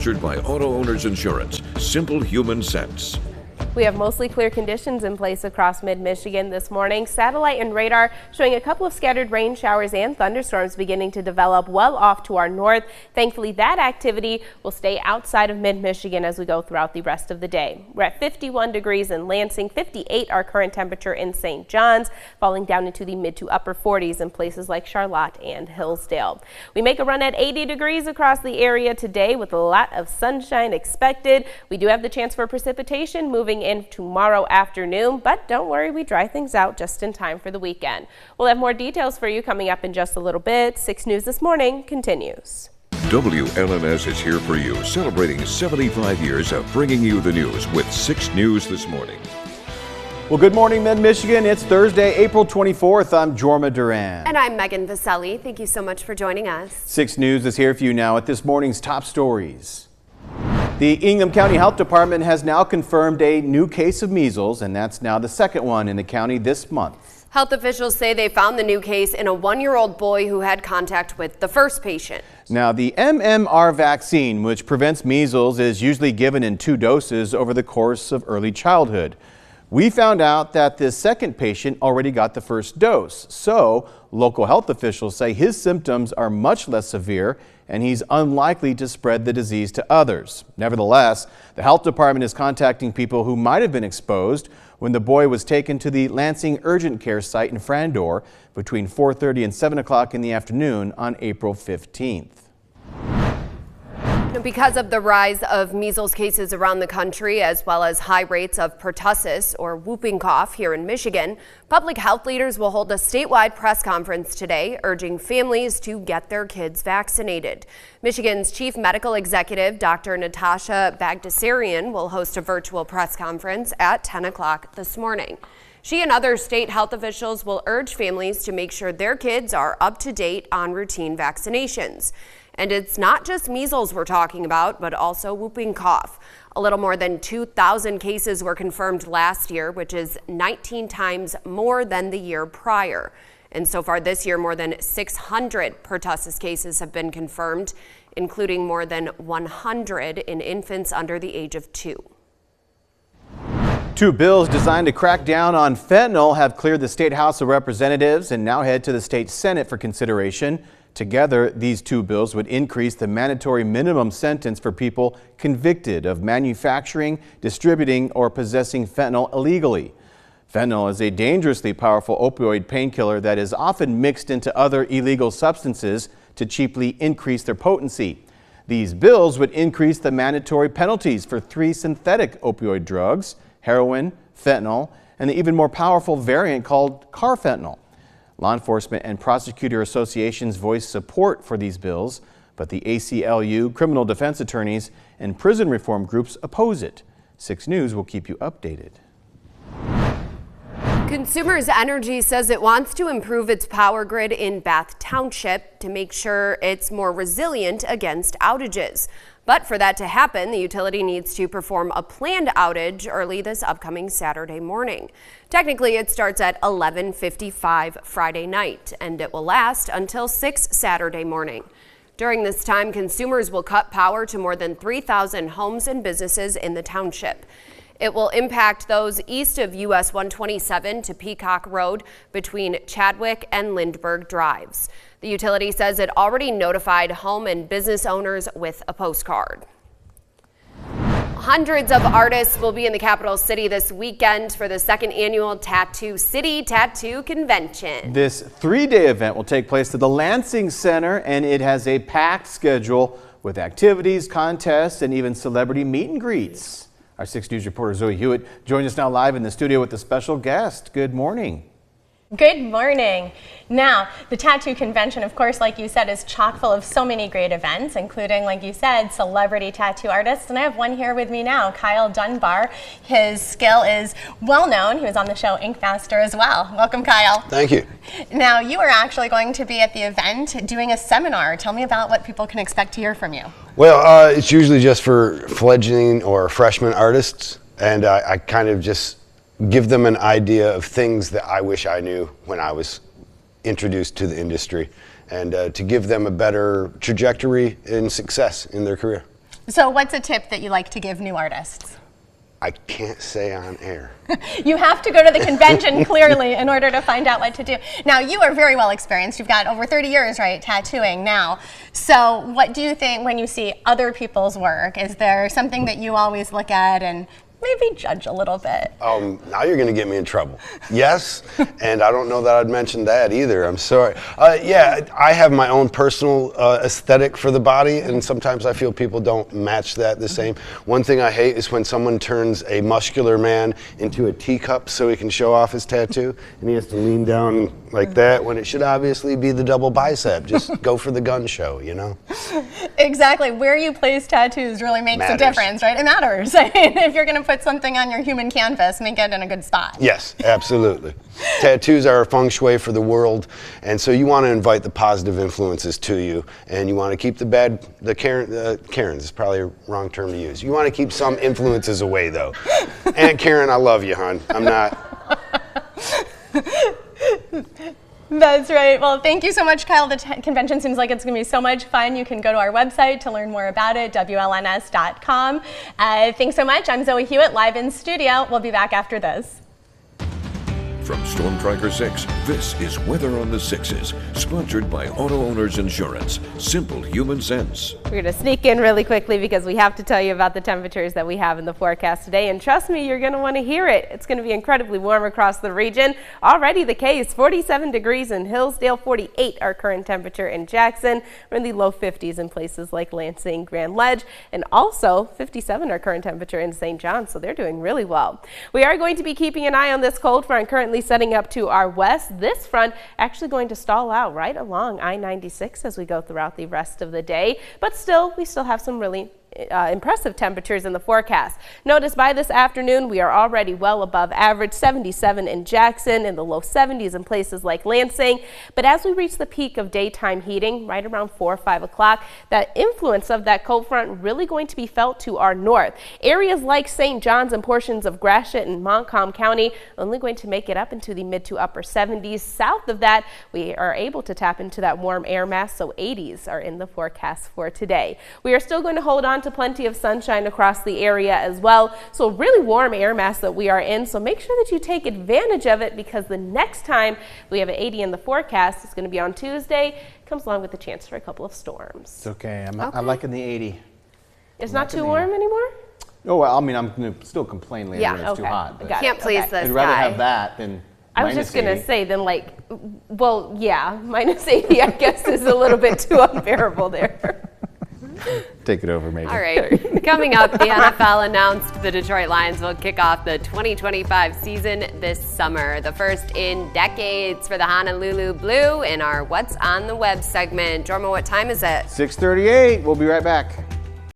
Sponsored by Auto Owners Insurance. Simple human sense. We have mostly clear conditions in place across mid-Michigan this morning. Satellite and radar showing a couple of scattered rain showers and thunderstorms beginning to develop well off to our north. Thankfully, that activity will stay outside of mid-Michigan as we go throughout the rest of the day. We're at 51 degrees in Lansing, 58 our current temperature in St. John's, falling down into the mid to upper 40s in places like Charlotte and Hillsdale. We make a run at 80 degrees across the area today with a lot of sunshine expected. We do have the chance for precipitation moving in tomorrow afternoon, but don't worry, we dry things out just in time for the weekend. We'll have more details for you coming up in just a little bit. 6 News This Morning continues. WLNS is here for you, celebrating 75 years of bringing you the news with 6 News This Morning. Well, good morning, Mid-Michigan. It's Thursday, April 24th. I'm Jorma Duran. And I'm Megan Vaselli. Thank you so much for joining us. 6 News is here for you now at this morning's top stories. The Ingham County Health Department has now confirmed a new case of measles, and that's now the second one in the county this month. Health officials say they found the new case in a 1-year-old boy who had contact with the first patient. Now, the MMR vaccine, which prevents measles, is usually given in 2 doses over the course of early childhood. We found out that this second patient already got the first dose, so local health officials say his symptoms are much less severe and he's unlikely to spread the disease to others. Nevertheless, the health department is contacting people who might have been exposed when the boy was taken to the Lansing Urgent Care site in Frandor between 4:30 and 7 o'clock in the afternoon on April 15th. Because of the rise of measles cases around the country, as well as high rates of pertussis or whooping cough here in Michigan, public health leaders will hold a statewide press conference today, urging families to get their kids vaccinated. Michigan's chief medical executive, Dr. Natasha Bagdasarian, will host a virtual press conference at 10 o'clock this morning. She and other state health officials will urge families to make sure their kids are up to date on routine vaccinations. And it's not just measles we're talking about, but also whooping cough. A little more than 2,000 cases were confirmed last year, which is 19 times more than the year prior. And so far this year, more than 600 pertussis cases have been confirmed, including more than 100 in infants under the age of 2. 2 bills designed to crack down on fentanyl have cleared the State House of Representatives and now head to the State Senate for consideration. Together, these 2 bills would increase the mandatory minimum sentence for people convicted of manufacturing, distributing, or possessing fentanyl illegally. Fentanyl is a dangerously powerful opioid painkiller that is often mixed into other illegal substances to cheaply increase their potency. These bills would increase the mandatory penalties for 3 synthetic opioid drugs, heroin, fentanyl, and the even more powerful variant called carfentanil. Law enforcement and prosecutor associations voiced support for these bills, but the ACLU, criminal defense attorneys, and prison reform groups oppose it. 6 News will keep you updated. Consumers Energy says it wants to improve its power grid in Bath Township to make sure it's more resilient against outages. But for that to happen, the utility needs to perform a planned outage early this upcoming Saturday morning. Technically, it starts at 11:55 Friday night, and it will last until 6 Saturday morning. During this time, consumers will cut power to more than 3,000 homes and businesses in the township. It will impact those east of US 127 to Peacock Road between Chadwick and Lindbergh Drives. The utility says it already notified home and business owners with a postcard. Hundreds of artists will be in the capital city this weekend for the 2nd annual Tattoo City Tattoo Convention. This 3-day event will take place at the Lansing Center, and it has a packed schedule with activities, contests, and even celebrity meet and greets. Our 6 News reporter Zoe Hewitt joins us now live in the studio with a special guest. Good morning. Good morning. Now, the Tattoo Convention, of course, like you said, is chock full of so many great events, including, like you said, celebrity tattoo artists. And I have one here with me now, Kyle Dunbar. His skill is well known. He was on the show Ink Master as well. Welcome, Kyle. Thank you. Now, you are actually going to be at the event doing a seminar. Tell me about what people can expect to hear from you. Well, it's usually just for fledgling or freshman artists, and I kind of just give them an idea of things that I wish I knew when I was introduced to the industry, and to give them a better trajectory and success in their career. So what's a tip that you like to give new artists? I can't say on air. You have to go to the convention clearly in order to find out what to do. Now, you are very well experienced. You've got over 30 years, right, tattooing now. So what do you think when you see other people's work? Is there something that you always look at and maybe judge a little bit? Now you're going to get me in trouble. Yes, and I don't know that I'd mention that either. I'm sorry. Yeah, I have my own personal aesthetic for the body, and sometimes I feel people don't match that the same. One thing I hate is when someone turns a muscular man into a teacup so he can show off his tattoo, and he has to lean down like that when it should obviously be the double bicep. Just go for the gun show, you know? Exactly. Where you place tattoos really makes a difference, right? It matters. I mean, if you're going to put something on your human canvas, make it in a good spot. Yes, absolutely. Tattoos are a feng shui for the world, and so you want to invite the positive influences to you, and you want to keep the Karens is probably a wrong term to use. You want to keep some influences away, though. Aunt Karen, I love you, hon. I'm not. That's right. Well, thank you so much, Kyle. The convention seems like it's going to be so much fun. You can go to our website to learn more about it, WLNS.com. Thanks so much. I'm Zoe Hewitt, live in studio. We'll be back after this. From Storm Tracker 6, this is Weather on the Sixes, sponsored by Auto Owners Insurance. Simple human sense. We're going to sneak in really quickly because we have to tell you about the temperatures that we have in the forecast today. And trust me, you're going to want to hear it. It's going to be incredibly warm across the region. Already the case, 47 degrees in Hillsdale, 48 our current temperature in Jackson. We're in the low 50s in places like Lansing, Grand Ledge, and also 57 our current temperature in St. John. So they're doing really well. We are going to be keeping an eye on this cold front currently setting up to our west. This front actually going to stall out right along I-96 as we go throughout the rest of the day. But still, we still have some really impressive temperatures in the forecast. Notice by this afternoon we are already well above average, 77 in Jackson, in the low 70s in places like Lansing. But as we reach the peak of daytime heating right around 4 or 5 o'clock, that influence of that cold front really going to be felt to our north. Areas like St. John's and portions of Gratiot and Montcalm County only going to make it up into the mid to upper 70s. South of that, we are able to tap into that warm air mass, so 80s are in the forecast for today. We are still going to hold on to plenty of sunshine across the area as well. So really warm air mass that we are in. So make sure that you take advantage of it, because the next time we have an 80 in the forecast, it's going to be on Tuesday. Comes along with the chance for a couple of storms. It's okay. I'm liking the 80. It's not too warm anymore? Oh, well, I mean, I'm going to still complain later when it's too hot. But Can't please this I'd rather guy. have that than I was just going to say then, like, well, yeah, minus 80 I guess is a little bit too unbearable there. Take it over, Major. All right. Coming up, the NFL announced the Detroit Lions will kick off the 2025 season this summer, the first in decades for the Honolulu Blue in our What's on the Web segment. Jorma, what time is it? 6:38. We'll be right back.